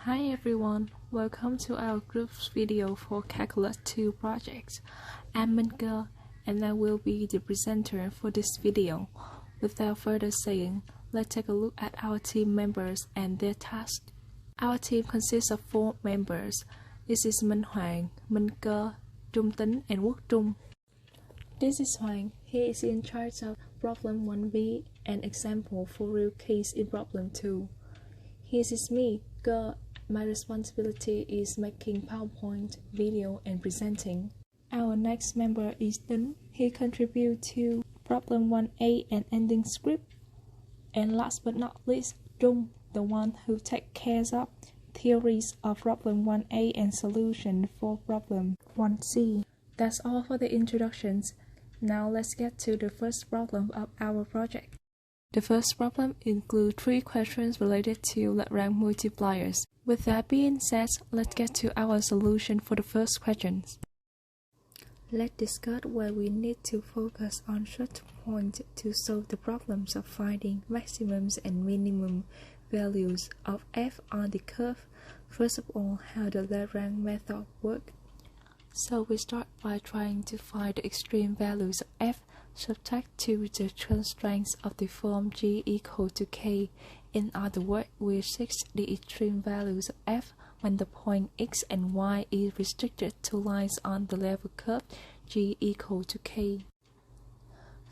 Hi everyone, welcome to our group's video for Calculus 2 project. I'm Minke and I will be the presenter for this video. Without further saying, let's take a look at our team members and their tasks. Our team consists of 4 members. This is Minh Hoàng, Minh Cơ, Trung Tính and Quốc Trung. This is Hoàng. He is in charge of problem 1b and example for real case in problem 2. This is me, Cơ. My responsibility is making PowerPoint, video and presenting. Our next member is Tính. He contributes to problem 1a and ending script. And last but not least, Trung, the one who takes care of theories of problem 1a and solution for problem 1c. That's all for the introductions. Now let's get to the first problem of our project. The first problem includes 3 questions related to Lagrange multipliers. With that being said, let's get to our solution for the first question. Let's discuss where we need to focus on certain points to solve the problems of finding maximums and minimum values of f on the curve. First of all, how the Lagrange method works. So we start by trying to find the extreme values of f subject to the constraints of the form g equal to k. In other words, we seek the extreme values of f when the point x and y is restricted to lines on the level curve g equal to k.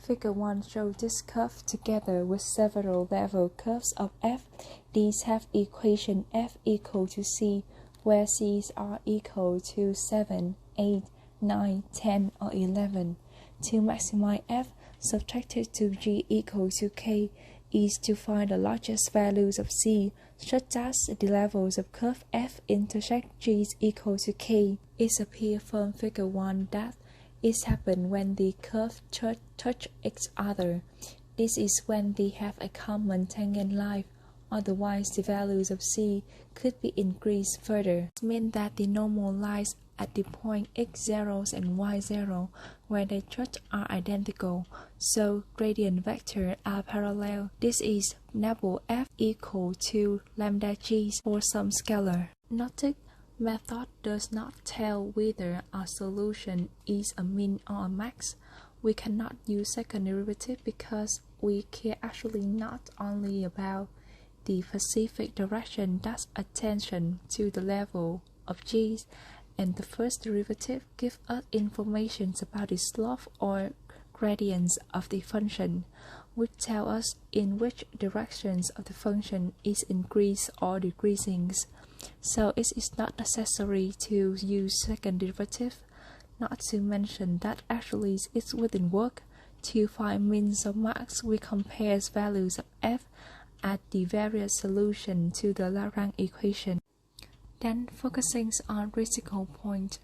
Figure 1 shows this curve together with several level curves of f. These have equation f equal to c, where c's are equal to 7, 8, 9, 10, or 11. To maximize f subtracted to g equal to k is to find the largest values of c, such that the levels of curve f intersect g equal to k. It appears from figure 1 that it happens when the curves touch each other. This is when they have a common tangent line. Otherwise, the values of c could be increased further. This means that the normal lines at the point x0 and y0 where they touch are identical, so gradient vectors are parallel. This is double f equal to lambda g for some scalar. Notice method does not tell whether a solution is a min or a max. We cannot use second derivative because we care actually not only about the specific direction, that's attention to the level of g, and the first derivative gives us information about the slope or gradients of the function, which tell us in which directions of the function is increased or decreasing. So it is not necessary to use second derivative, not to mention that actually it wouldn't work. To find mins or max, we compare values of f at the various solutions to the Lagrange equation. Then focusing on critical point.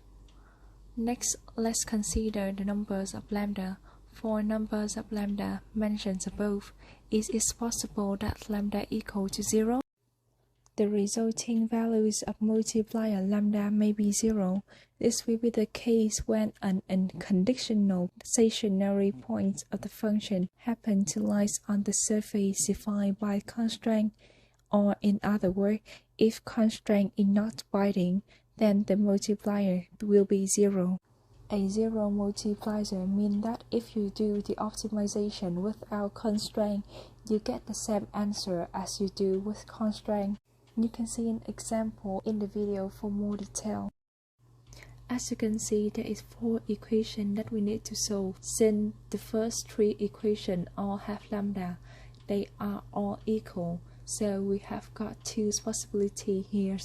Next, let's consider the numbers of lambda. For numbers of lambda mentioned above, it is possible that lambda equal to 0. The resulting values of multiplier lambda may be 0. This will be the case when an unconditional stationary point of the function happens to lie on the surface defined by constraint, or in other words, if constraint is not binding, then the multiplier will be 0. A 0 multiplier means that if you do the optimization without constraint, you get the same answer as you do with constraint. You can see an example in the video for more detail. As you can see, there is 4 equations that we need to solve. Since the first 3 equations all have lambda, they are all equal. So we have got 2 possibilities here,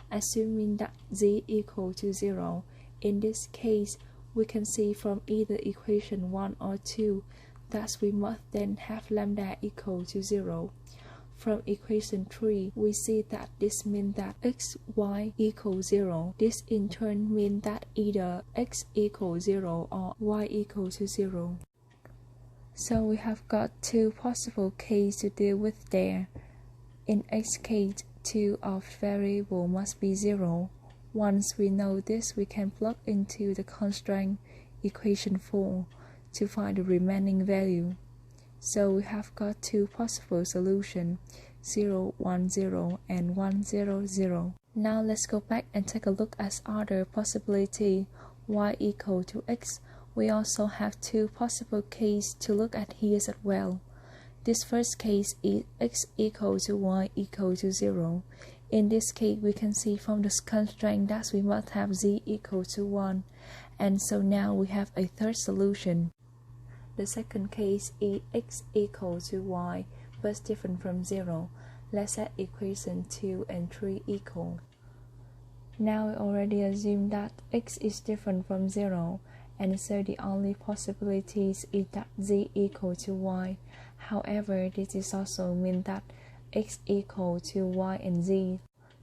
assuming that z equal to 0. In this case, we can see from either equation 1 or 2 that we must then have lambda equal to 0. From equation 3, we see that this means that x, y equals 0. This in turn means that either x equals 0 or y equals to 0. So we have got 2 possible cases to deal with there. In each case, 2 of variable must be 0. Once we know this, we can plug into the constraint equation 4 to find the remaining value. So we have got 2 possible solutions, 0, 1, 0 and 1, 0, 0. Now let's go back and take a look at other possibility, y equal to x. We also have two possible cases to look at here as well. This first case is x equal to y equal to 0. In this case, we can see from the constraint that we must have z equal to 1. And so now we have a third solution. The second case is x equal to y, but different from 0. Let's set equation 2 and 3 equal. Now we already assume that x is different from 0, and so the only possibilities is that z equal to y. However, this is also mean that x equal to y and z.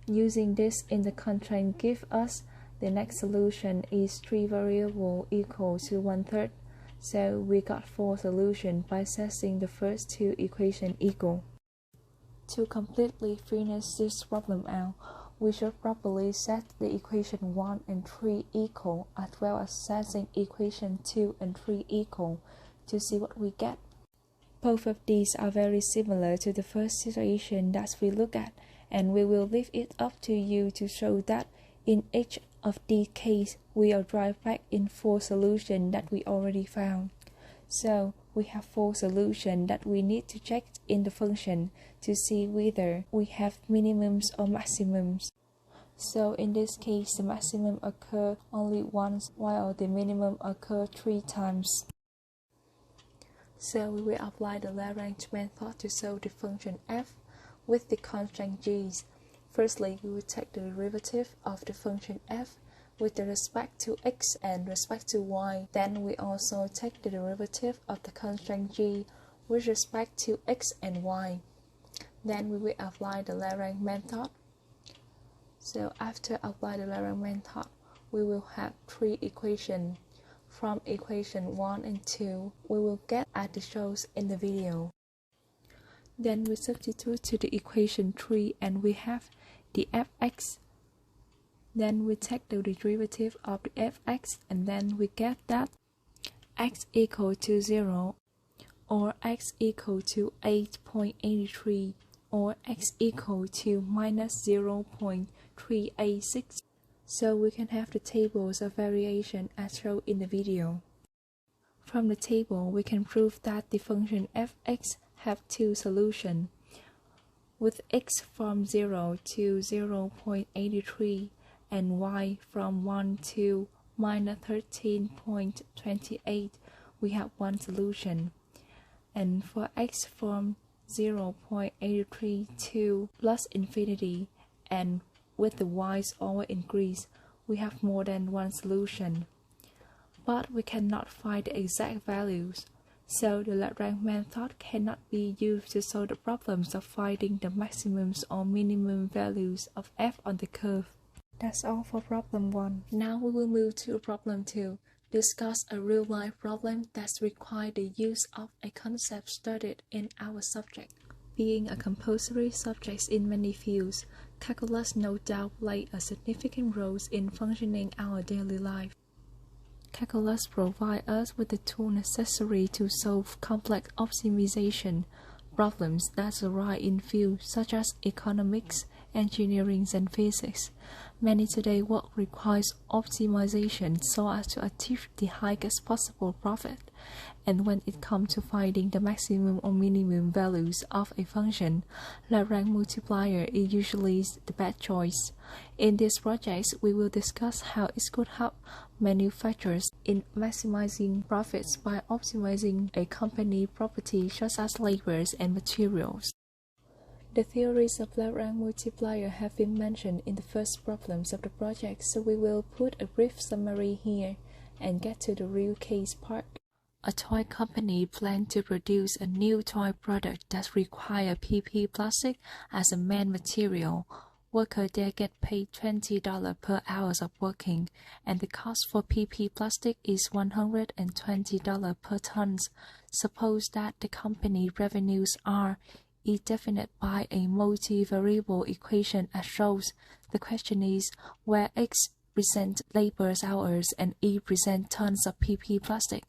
Using this in the constraint give us the next solution is 3 variable equal to 1/3. So we got 4 solutions by setting the first two equations equal. To completely finish this problem out, we should properly set the equation 1 and 3 equal, as well as setting equation 2 and 3 equal to see what we get. Both of these are very similar to the first situation that we look at, and we will leave it up to you to show that in each of these cases we will drive back in 4 solutions that we already found. So we have 4 solutions that we need to check in the function to see whether we have minimums or maximums. So in this case, the maximum occurs only once, while the minimum occurs 3 times. So we will apply the Lagrange method to solve the function f with the constraint g. Firstly, we will take the derivative of the function f with respect to x and respect to y. Then we also take the derivative of the constraint g with respect to x and y. Then we will apply the Lagrange method. So after apply the Lagrange method, we will have 3 equations. From equation 1 and 2, we will get as it shows in the video. Then we substitute to the equation 3 and we have the fx. Then we take the derivative of the fx and then we get that x equal to 0 or x equal to 8.83 or x equal to minus 0.386. So we can have the tables of variation as shown in the video. From the table, we can prove that the function fx have 2 solutions, with x from 0 to 0.83 and y from 1 to minus 13.28, we have 1 solution. And for x from 0.83 to plus infinity and with the y's always increase, we have more than 1 solution. But we cannot find the exact values, so the Lagrange method cannot be used to solve the problems of finding the maximums or minimum values of f on the curve. That's all for problem 1. Now we will move to problem 2. Discuss a real-life problem that requires the use of a concept studied in our subject. Being a compulsory subject in many fields, calculus no doubt plays a significant role in functioning our daily life. Calculus provides us with the tools necessary to solve complex optimization problems that arise in fields such as economics, engineering, and physics. Many today work requires optimization so as to achieve the highest possible profit. And when it comes to finding the maximum or minimum values of a function, Lagrange multiplier is usually the best choice. In this project, we will discuss how it could help manufacturers in maximizing profits by optimizing a company property such as labor and materials. The theories of Lagrange multiplier have been mentioned in the first problems of the project, so we will put a brief summary here and get to the real case part. A toy company plans to produce a new toy product that requires PP plastic as a main material. Workers there get paid $20 per hour of working, and the cost for PP plastic is $120 per ton. Suppose that the company revenues are defined by a multivariable equation as shows. The question is where x represents labor hours and E represents tons of PP plastic.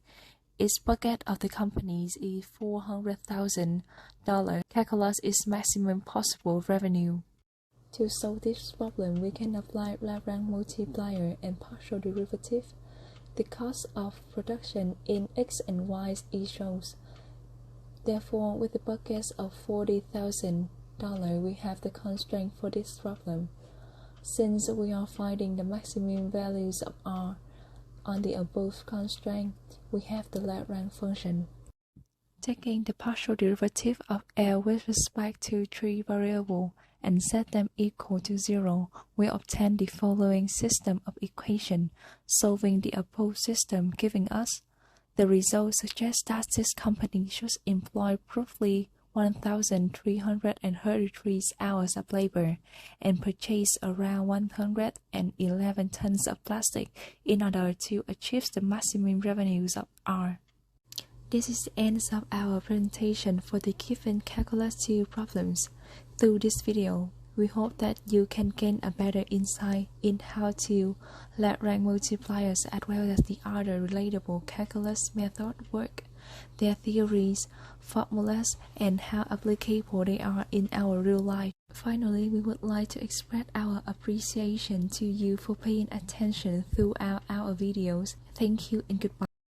Its budget of the companies is $400,000. Calculus is maximum possible revenue. To solve this problem, we can apply Lagrange multiplier and partial derivative. The cost of production in X and Y is shown. Therefore, with a budget of $40,000, we have the constraint for this problem. Since we are finding the maximum values of R on the above constraint, we have the Lagrange function. Taking the partial derivative of L with respect to three variables and set them equal to 0, we obtain the following system of equations, solving the above system giving us. The results suggest that this company should employ roughly 1,333 hours of labor and purchase around 111 tons of plastic in order to achieve the maximum revenues of R. This is the end of our presentation for the given Calculus 2 problems. Through this video, we hope that you can gain a better insight in how to Lagrange multipliers as well as the other relatable calculus methods work, their theories, formulas, and how applicable they are in our real life. Finally, we would like to express our appreciation to you for paying attention throughout our videos. Thank you and goodbye.